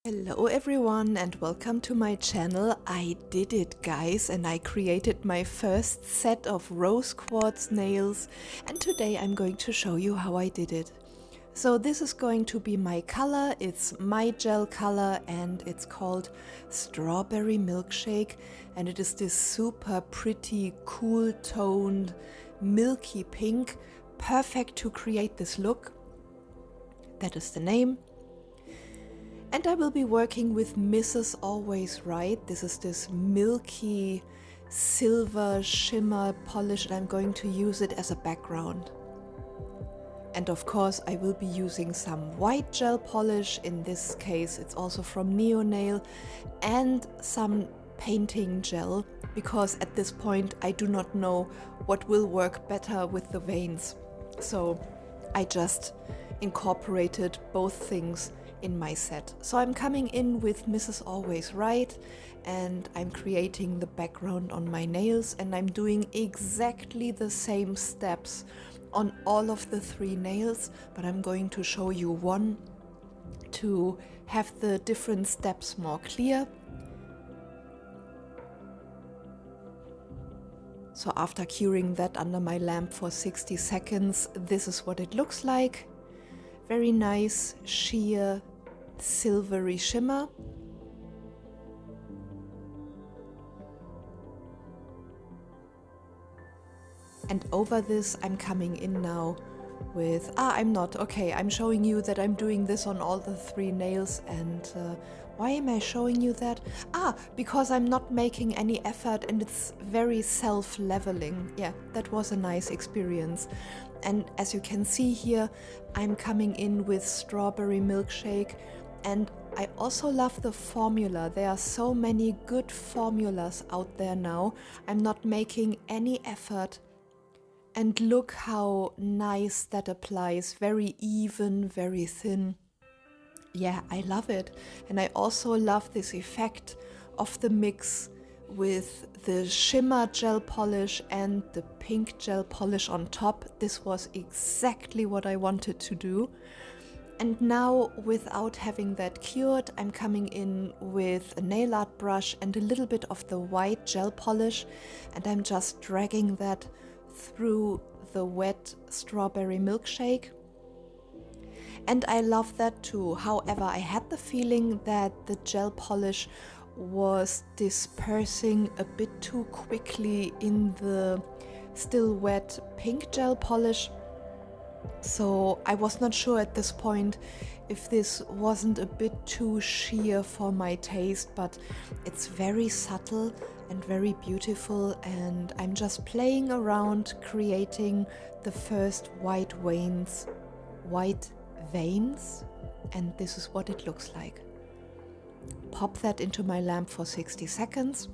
Hello everyone and welcome to my channel. I did it, guys, and I created my first set of rose quartz nails, and today I'm going to show you how I did it. So this is going to be my color. It's MyGel color and it's called Strawberry Milkshake, and it is this super pretty cool toned milky pink, perfect to create this look. That is the name. And I will be working with Mrs. Always Right. This is this milky silver shimmer polish, and I'm going to use it as a background. And of course I will be using some white gel polish. In this case it's also from Neo Nail, and some painting gel, because at this point I do not know what will work better with the veins. So I just incorporated both things in my set. So I'm coming in with Mrs. Always Right, and I'm creating the background on my nails, and I'm doing exactly the same steps on all of the three nails, but I'm going to show you one to have the different steps more clear. So after curing that under my lamp for 60 seconds, this is what it looks like. Very nice, sheer, silvery shimmer. And over this I'm coming in now with, I'm showing you that I'm doing this on all the three nails. And why am I showing you that? Because I'm not making any effort and it's very self-leveling. Yeah, that was a nice experience. And as you can see here, I'm coming in with Strawberry Milkshake, and I also love the formula. There are so many good formulas out there now. I'm not making any effort. And look how nice that applies. Very even, very thin. Yeah, I love it. And I also love this effect of the mix with the shimmer gel polish and the pink gel polish on top. This was exactly what I wanted to do. And now, without having that cured, I'm coming in with a nail art brush and a little bit of the white gel polish, and I'm just dragging that through the wet strawberry milkshake. And I love that too. However, I had the feeling that the gel polish was dispersing a bit too quickly in the still wet pink gel polish. So I was not sure at this point if this wasn't a bit too sheer for my taste, but it's very subtle and very beautiful, and I'm just playing around creating the first white veins, and this is what it looks like. Pop that into my lamp for 60 seconds.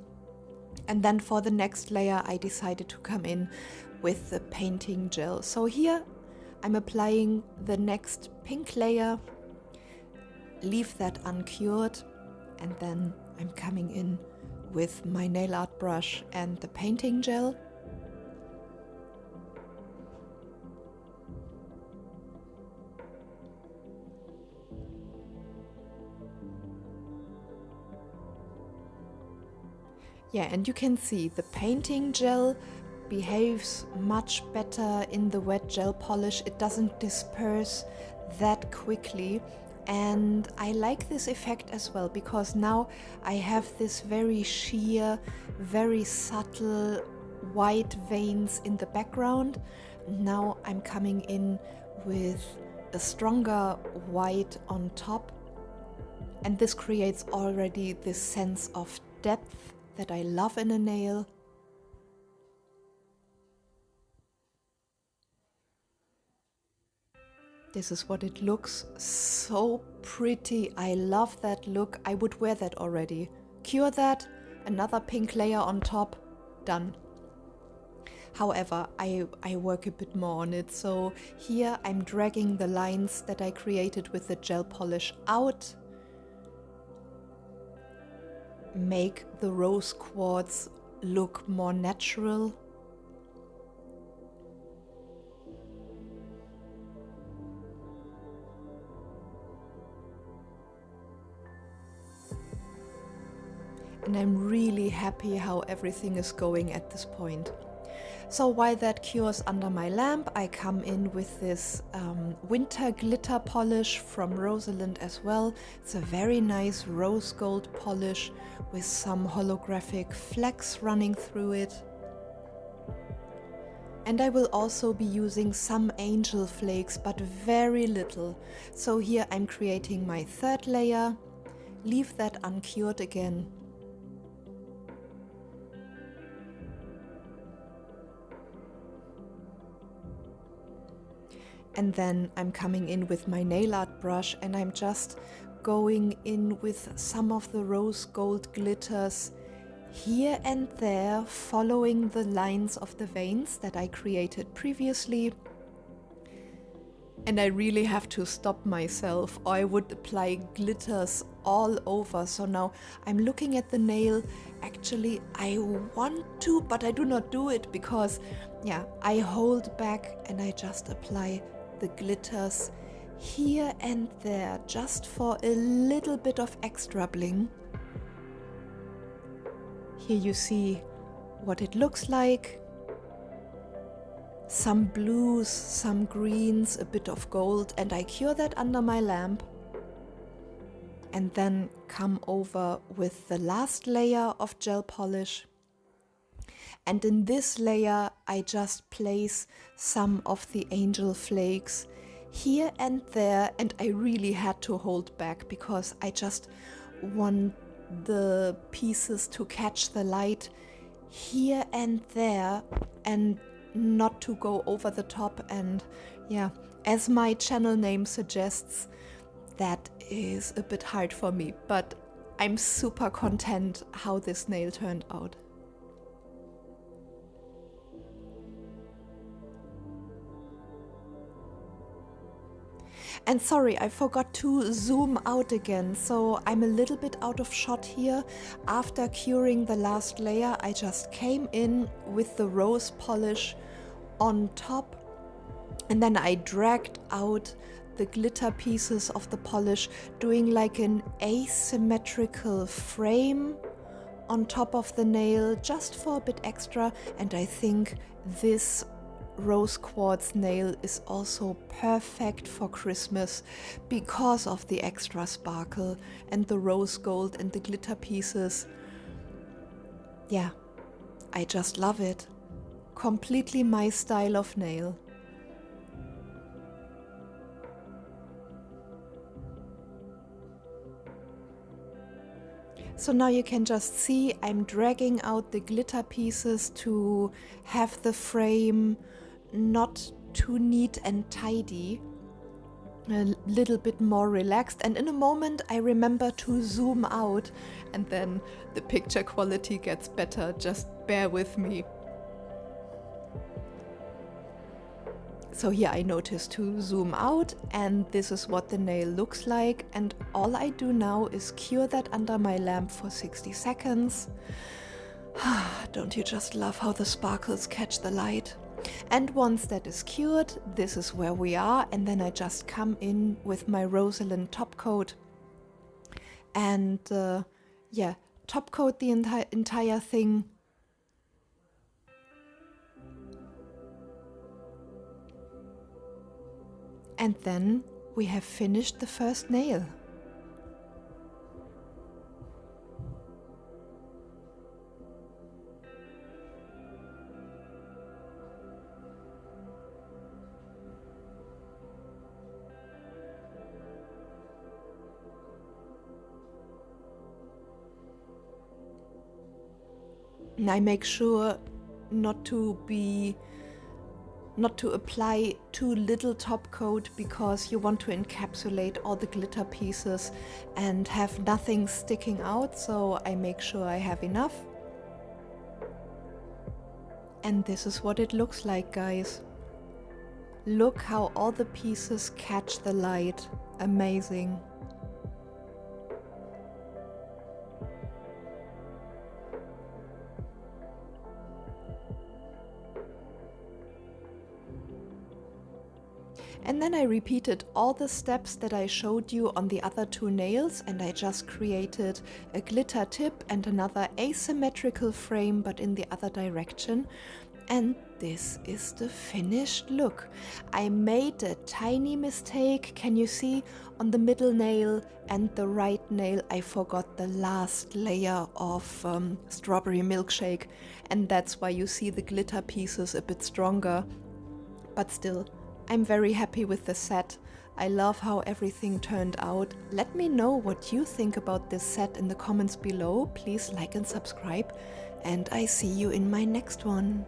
And then for the next layer I decided to come in with the painting gel. So here I'm applying the next pink layer, leave that uncured, and then I'm coming in with my nail art brush and the painting gel. Yeah, and you can see the painting gel behaves much better in the wet gel polish. It doesn't disperse that quickly, and I like this effect as well, because now I have this very sheer, very subtle white veins in the background. Now I'm coming in with a stronger white on top, and this creates already this sense of depth that I love in a nail. This is what it looks. So pretty. I love that look. I would wear that already. Cure that, another pink layer on top, done. However, I work a bit more on it. So here I'm dragging the lines that I created with the gel polish out. Make the rose quartz look more natural. And I'm really happy how everything is going at this point. So while that cures under my lamp, I come in with this winter glitter polish from Rosalind as well. It's a very nice rose gold polish with some holographic flecks running through it. And I will also be using some angel flakes, but very little. So here I'm creating my third layer, leave that uncured again. And then I'm coming in with my nail art brush and I'm just going in with some of the rose gold glitters here and there, following the lines of the veins that I created previously. And I really have to stop myself or I would apply glitters all over. So now I'm looking at the nail. Actually, I want to, but I do not do it because, yeah, I hold back and I just apply the glitters here and there just for a little bit of extra bling. Here you see what it looks like. Some blues, some greens, a bit of gold, and I cure that under my lamp. And then come over with the last layer of gel polish. And in this layer, I just place some of the angel flakes here and there. And I really had to hold back because I just want the pieces to catch the light here and there and not to go over the top. And yeah, as my channel name suggests, that is a bit hard for me, but I'm super content how this nail turned out. And sorry, I forgot to zoom out again, so I'm a little bit out of shot here. After curing the last layer, I just came in with the rose polish on top, and then I dragged out the glitter pieces of the polish, doing like an asymmetrical frame on top of the nail, just for a bit extra. And I think this rose quartz nail is also perfect for Christmas because of the extra sparkle and the rose gold and the glitter pieces. Yeah, I just love it. Completely my style of nail. So now you can just see I'm dragging out the glitter pieces to have the frame not too neat and tidy, a little bit more relaxed. And in a moment I remember to zoom out and then the picture quality gets better. Just bear with me. So here I noticed to zoom out, and this is what the nail looks like. And all I do now is cure that under my lamp for 60 seconds. Don't you just love how the sparkles catch the light? And once that is cured, this is where we are. And then I just come in with my Rosalind top coat and yeah, top coat the entire thing. And then we have finished the first nail. And I make sure not to apply too little top coat, because you want to encapsulate all the glitter pieces and have nothing sticking out. So I make sure I have enough. And this is what it looks like, guys. Look how all the pieces catch the light. Amazing. And then I repeated all the steps that I showed you on the other 2 nails, and I just created a glitter tip and another asymmetrical frame but in the other direction. And this is the finished look. I made a tiny mistake, can you see? On the middle nail and the right nail I forgot the last layer of strawberry milkshake, and that's why you see the glitter pieces a bit stronger. But still, I'm very happy with the set. I love how everything turned out. Let me know what you think about this set in the comments below. Please like and subscribe, and I see you in my next one.